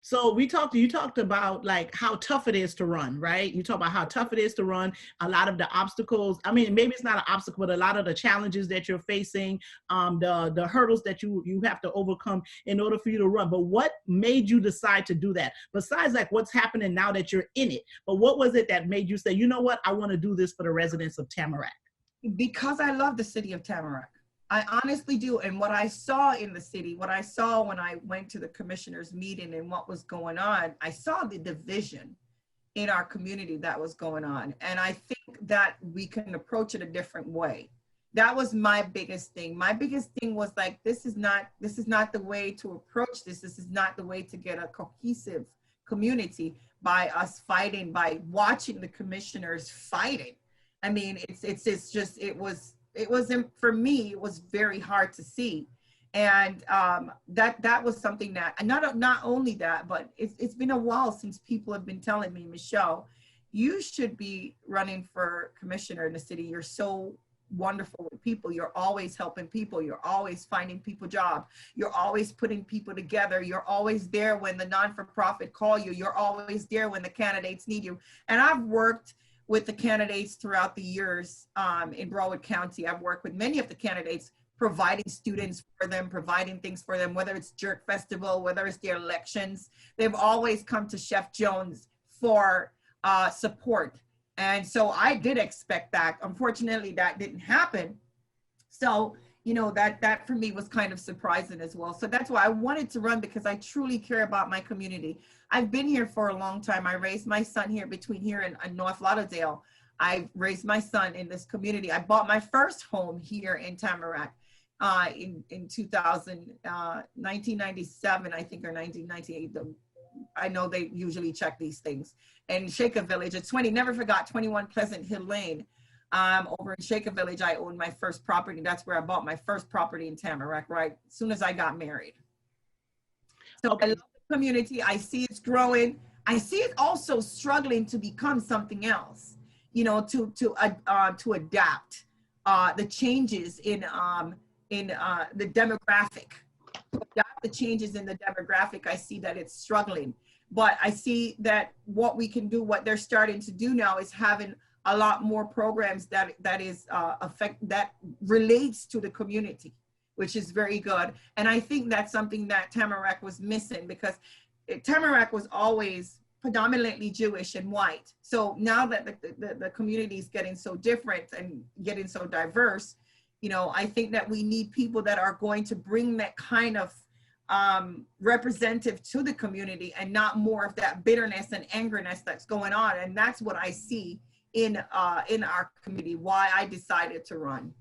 So you talked about like how tough it is to run, right? You talk about how tough it is to run, a lot of the obstacles. I mean, maybe it's not an obstacle, but a lot of the challenges that you're facing, the hurdles that you have to overcome in order for you to run. But what made you decide to do that? Besides like what's happening now that you're in it, but what was it that made you say, you know what, I want to do this for the residents of Tamarac? Because I love the city of Tamarac. I honestly do. And what I saw in the city, what I saw when I went to the commissioners meeting and what was going on, I saw the division in our community that was going on. And I think that we can approach it a different way. That was my biggest thing. My biggest thing was like, this is not the way to approach this. This is not the way to get a cohesive community by us fighting, by watching the commissioners fighting. I mean, it's just, it wasn't, for me, it was very hard to see. And that was something that, and not only that, but it's been a while since people have been telling me, Michelle, you should be running for commissioner in the city. You're so wonderful with people. You're always helping people. You're always finding people jobs. You're always putting people together. You're always there when the non-for-profit call you. You're always there when the candidates need you. And I've worked with the candidates throughout the years in Broward County. I've worked with many of the candidates, providing students for them, providing things for them, whether it's Jerk Festival, whether it's their elections. They've always come to Chef Jones for support. And so I did expect that. Unfortunately, that didn't happen. So, you know, that for me was kind of surprising as well. So that's why I wanted to run, because I truly care about my community. I've been here for a long time. I raised my son here between here and North Lauderdale. I raised my son in this community. I bought my first home here in Tamarac in 1997, I think, or 1998. I know they usually check these things. And Shaker Village at 20, never forgot, 21 Pleasant Hill Lane. Over in Shaker Village, I owned my first property. That's where I bought my first property in Tamarac, right as soon as I got married. So I love the community. I see it's growing. I see it also struggling to become something else, you know, to adapt the changes in the demographic. To adapt the changes in the demographic, I see that it's struggling. But I see that what we can do, what they're starting to do now, is having a lot more programs that relates to the community, which is very good. And I think that's something that Tamarac was missing, because Tamarac was always predominantly Jewish and white. So now that the community is getting so different and getting so diverse, you know, I think that we need people that are going to bring that kind of representative to the community, and not more of that bitterness and angerness that's going on. And that's what I see in our community, why I decided to run.